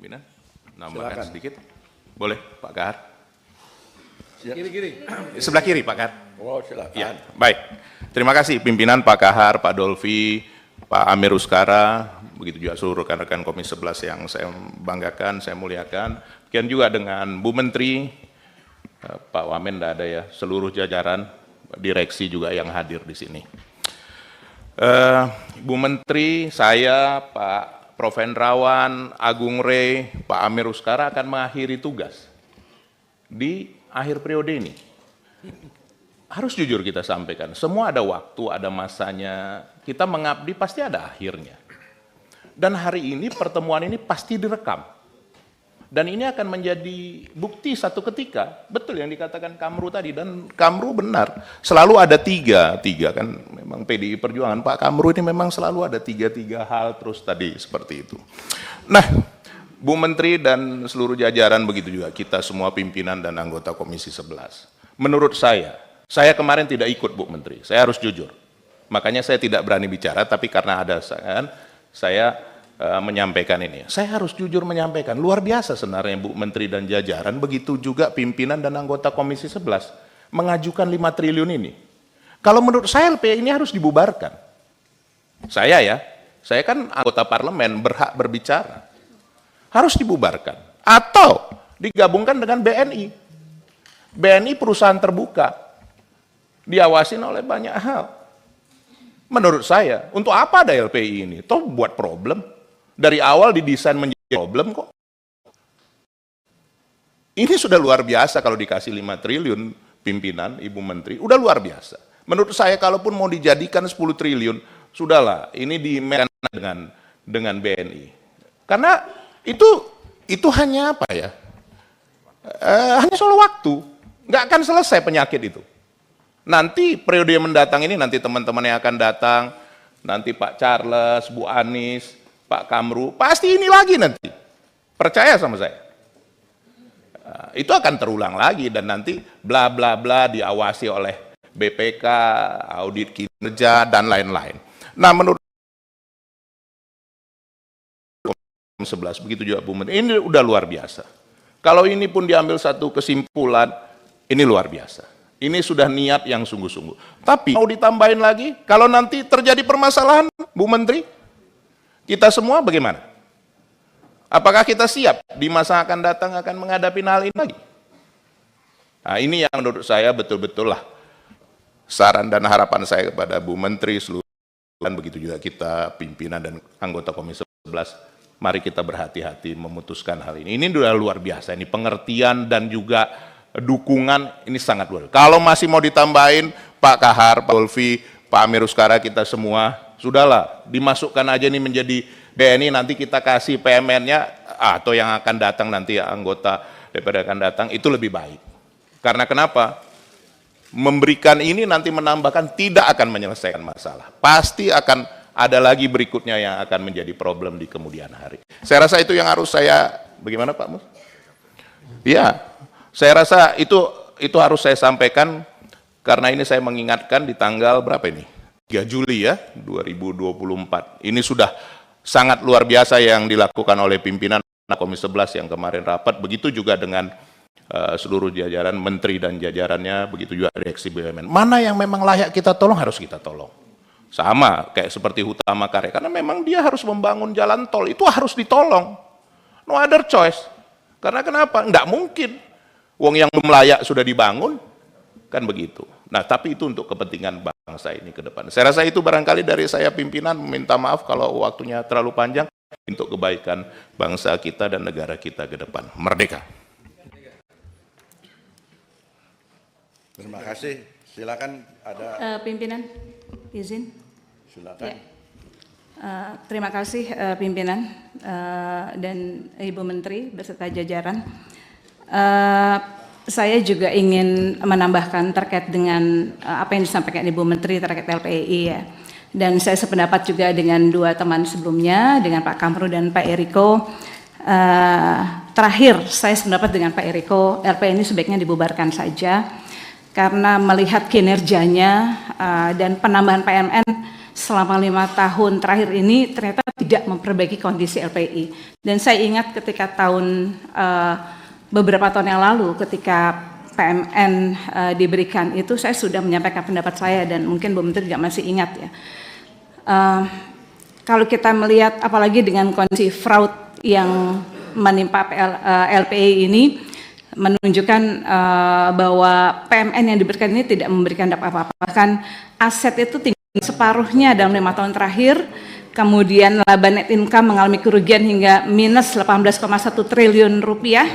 pimpinan. Nambahkan sedikit. Boleh, Pak Kahar? Kiri-kiri. Sebelah kiri, Pak Kahar. Oh, silakan. Ya, baik. Terima kasih pimpinan Pak Kahar, Pak Dolvi, Pak Amir Uskara, begitu juga seluruh rekan-rekan Komisi 11 yang saya banggakan, saya muliakan. Demikian juga dengan Bu Menteri, Pak Wamen tidak ada ya, seluruh jajaran direksi juga yang hadir di sini. Bu Menteri, saya, Pak Prof. Hendrawan, Agung Rey, Pak Amir Uskara akan mengakhiri tugas di akhir periode ini. Harus jujur kita sampaikan, semua ada waktu, ada masanya, kita mengabdi pasti ada akhirnya. Dan hari ini pertemuan ini pasti direkam. Dan ini akan menjadi bukti satu ketika, betul yang dikatakan Kamru tadi, dan Kamru benar, selalu ada tiga kan, memang PDI Perjuangan, Pak Kamru ini memang selalu ada tiga hal terus tadi, seperti itu. Nah, Bu Menteri dan seluruh jajaran begitu juga, kita semua pimpinan dan anggota Komisi 11. Menurut saya kemarin tidak ikut Bu Menteri, saya harus jujur. Makanya saya tidak berani bicara, tapi karena ada saya menyampaikan ini. Saya harus jujur menyampaikan, luar biasa sebenarnya Bu Menteri dan jajaran, begitu juga pimpinan dan anggota Komisi 11 mengajukan 5 triliun ini. Kalau menurut saya LPI ini harus dibubarkan. Saya kan anggota parlemen, berhak berbicara. Harus dibubarkan. Atau digabungkan dengan BNI. BNI perusahaan terbuka, diawasin oleh banyak hal. Menurut saya, untuk apa ada LPI ini? Toh buat problem. Dari awal didesain menjadi problem kok. Ini sudah luar biasa kalau dikasih 5 triliun pimpinan, Ibu Menteri, udah luar biasa. Menurut saya kalaupun mau dijadikan 10 triliun, sudahlah, ini dimainkan dengan BNI. Karena itu hanya apa ya? Hanya soal waktu. Nggak akan selesai penyakit itu. Nanti periode yang mendatang ini, nanti teman-teman yang akan datang, nanti Pak Charles, Bu Anies, Pak Kamru, pasti ini lagi nanti. Percaya sama saya. Itu akan terulang lagi dan nanti bla bla bla diawasi oleh BPK, audit kinerja dan lain-lain. Nah, menurut 11 begitu juga Bu Menteri, ini udah luar biasa. Kalau ini pun diambil satu kesimpulan, ini luar biasa. Ini sudah niat yang sungguh-sungguh. Tapi mau ditambahin lagi, kalau nanti terjadi permasalahan, Bu Menteri, kita semua bagaimana? Apakah kita siap di masa akan datang akan menghadapi hal ini lagi? Nah, ini yang menurut saya betul-betul lah saran dan harapan saya kepada Bu Menteri seluruh, dan begitu juga kita pimpinan dan anggota Komisi 11, mari kita berhati-hati memutuskan hal ini. Ini sudah luar biasa, ini pengertian dan juga dukungan ini sangat luar biasa. Kalau masih mau ditambahin Pak Kahar, Pak Dolvi, Pak Amir Uskara, kita semua, sudahlah, dimasukkan aja ini menjadi BNI, nanti kita kasih PMN-nya, atau yang akan datang nanti anggota DPR akan datang, itu lebih baik. Karena kenapa? Memberikan ini nanti menambahkan tidak akan menyelesaikan masalah. Pasti akan ada lagi berikutnya yang akan menjadi problem di kemudian hari. Saya rasa itu yang harus saya, bagaimana Pak Mus? Ya, saya rasa itu harus saya sampaikan, karena ini saya mengingatkan di tanggal berapa ini? 3 Juli ya, 2024. Ini sudah sangat luar biasa yang dilakukan oleh pimpinan Komisi 11 yang kemarin rapat, begitu juga dengan seluruh jajaran menteri dan jajarannya, begitu juga direksi BUMN. Mana yang memang layak kita tolong, harus kita tolong. Sama kayak seperti Hutama Karya, karena memang dia harus membangun jalan tol, itu harus ditolong. No other choice. Karena kenapa? Nggak mungkin. Wong yang belum layak sudah dibangun, kan begitu. Nah, tapi itu untuk kepentingan bangsa ini ke depan. Saya rasa itu barangkali dari saya pimpinan, minta maaf kalau waktunya terlalu panjang, untuk kebaikan bangsa kita dan negara kita ke depan. Merdeka. Terima kasih. Silakan ada pimpinan, izin. Silakan. Ya. Terima kasih pimpinan dan Ibu Menteri beserta jajaran. Saya juga ingin menambahkan terkait dengan apa yang disampaikan Ibu Menteri terkait LPI ya. Dan saya sependapat juga dengan dua teman sebelumnya, dengan Pak Kamru dan Pak Eriko. Terakhir, saya sependapat dengan Pak Eriko, LPI ini sebaiknya dibubarkan saja. Karena melihat kinerjanya dan penambahan PMN selama 5 tahun terakhir ini ternyata tidak memperbaiki kondisi LPI. Dan saya ingat ketika beberapa tahun yang lalu ketika PMN diberikan itu, saya sudah menyampaikan pendapat saya dan mungkin Bu Menteri juga masih ingat ya. Kalau kita melihat apalagi dengan kondisi fraud yang menimpa LPI ini, menunjukkan bahwa PMN yang diberikan ini tidak memberikan apa-apa. Bahkan aset itu tinggal separuhnya dalam 5 tahun terakhir, kemudian laba net income mengalami kerugian hingga minus 18,1 triliun rupiah,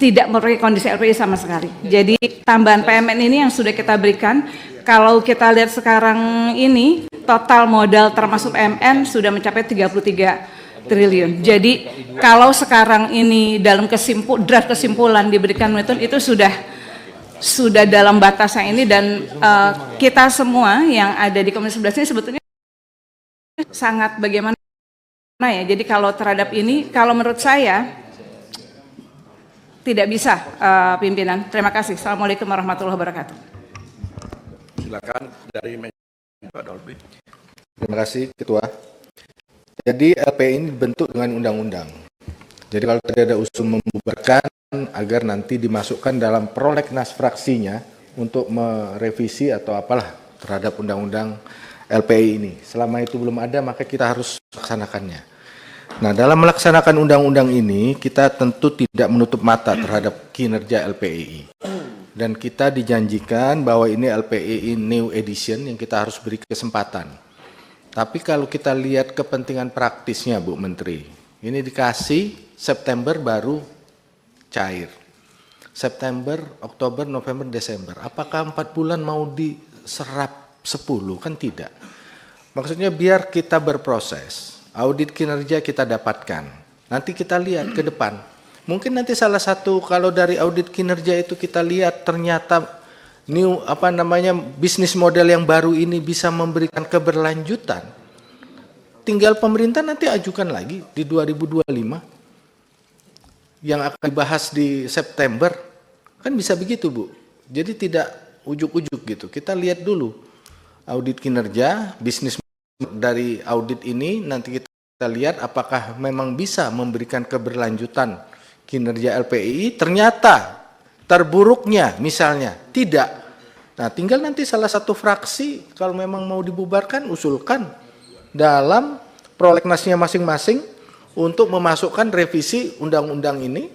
tidak memperbaiki kondisi LPI sama sekali. Jadi tambahan PMN ini yang sudah kita berikan, kalau kita lihat sekarang ini, total modal termasuk PMN sudah mencapai 33 triliun. Jadi kalau sekarang ini dalam draft kesimpulan diberikan itu sudah dalam batas yang ini, dan kita semua yang ada di Komisi 11 ini sebetulnya sangat bagaimana ya. Jadi kalau terhadap ini, kalau menurut saya tidak bisa, pimpinan. Terima kasih. Assalamualaikum warahmatullahi wabarakatuh. Silakan dari Pak Dolby. Terima kasih Ketua. Jadi LPI ini dibentuk dengan undang-undang. Jadi kalau tadi ada usul membubarkan agar nanti dimasukkan dalam prolegnas fraksinya untuk merevisi atau apalah terhadap undang-undang LPI ini. Selama itu belum ada, maka kita harus melaksanakannya. Nah, dalam melaksanakan undang-undang ini, kita tentu tidak menutup mata terhadap kinerja LPI. Dan kita dijanjikan bahwa ini LPI New Edition yang kita harus beri kesempatan. Tapi kalau kita lihat kepentingan praktisnya, Bu Menteri, ini dikasih September baru cair. September, Oktober, November, Desember. Apakah 4 bulan mau diserap 10? Kan tidak. Maksudnya biar kita berproses, audit kinerja kita dapatkan. Nanti kita lihat ke depan. Mungkin nanti salah satu kalau dari audit kinerja itu kita lihat ternyata bisnis model yang baru ini bisa memberikan keberlanjutan, tinggal pemerintah nanti ajukan lagi di 2025 yang akan dibahas di September, kan bisa begitu Bu. Jadi tidak ujuk-ujuk gitu, kita lihat dulu audit kinerja bisnis dari audit ini, nanti kita lihat apakah memang bisa memberikan keberlanjutan kinerja LPI. Ternyata terburuknya misalnya tidak. Nah, tinggal nanti salah satu fraksi kalau memang mau dibubarkan, usulkan dalam prolegnasnya masing-masing untuk memasukkan revisi undang-undang ini.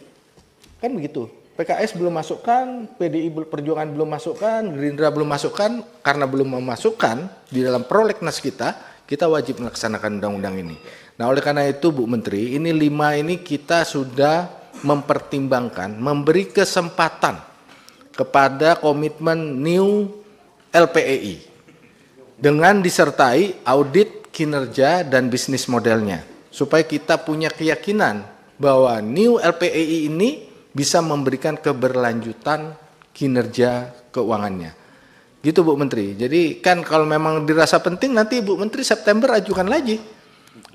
Kan begitu. PKS belum masukkan, PDI Perjuangan belum masukkan, Gerindra belum masukkan. Karena belum memasukkan di dalam prolegnas kita wajib melaksanakan undang-undang ini. Nah, oleh karena itu Bu Menteri, ini 5 ini kita sudah mempertimbangkan, memberi kesempatan kepada komitmen New LPEI dengan disertai audit kinerja dan bisnis modelnya, supaya kita punya keyakinan bahwa New LPEI ini bisa memberikan keberlanjutan kinerja keuangannya. Gitu Bu Menteri. Jadi kan kalau memang dirasa penting, nanti Bu Menteri September ajukan lagi.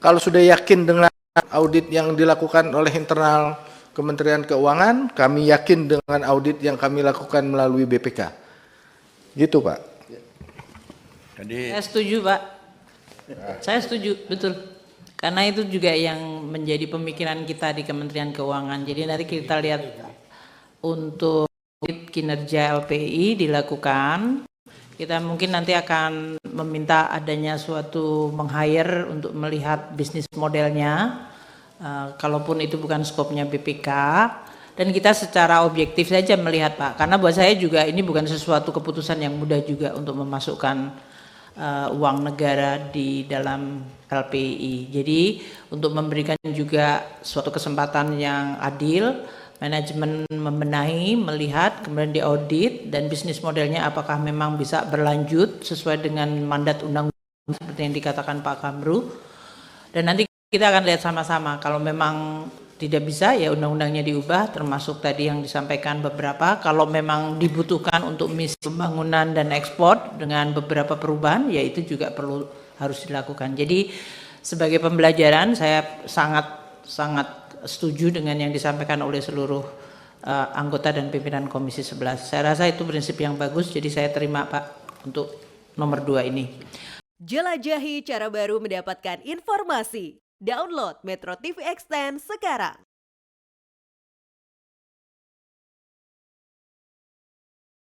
Kalau sudah yakin dengan audit yang dilakukan oleh internal Kementerian Keuangan, kami yakin dengan audit yang kami lakukan melalui BPK. Gitu Pak. Jadi, saya setuju Pak. Saya setuju, betul. Karena itu juga yang menjadi pemikiran kita di Kementerian Keuangan. Jadi nanti kita lihat untuk kinerja LPI dilakukan. Kita mungkin nanti akan meminta adanya suatu meng-hire untuk melihat bisnis modelnya. Kalaupun itu bukan skopnya BPK, dan kita secara objektif saja melihat Pak, karena buat saya juga ini bukan sesuatu keputusan yang mudah juga untuk memasukkan uang negara di dalam LPI. Jadi untuk memberikan juga suatu kesempatan yang adil, manajemen membenahi, melihat, kemudian diaudit, dan bisnis modelnya apakah memang bisa berlanjut sesuai dengan mandat undang-undang seperti yang dikatakan Pak Kamru, dan nanti kita akan lihat sama-sama. Kalau memang tidak bisa, ya undang-undangnya diubah, termasuk tadi yang disampaikan beberapa. Kalau memang dibutuhkan untuk misi pembangunan dan ekspor dengan beberapa perubahan, ya itu juga harus dilakukan. Jadi sebagai pembelajaran, saya sangat setuju dengan yang disampaikan oleh seluruh anggota dan pimpinan Komisi 11. Saya rasa itu prinsip yang bagus, jadi saya terima Pak untuk nomor 2 ini. Jelajahi cara baru mendapatkan informasi. Download Metro TV Extend sekarang.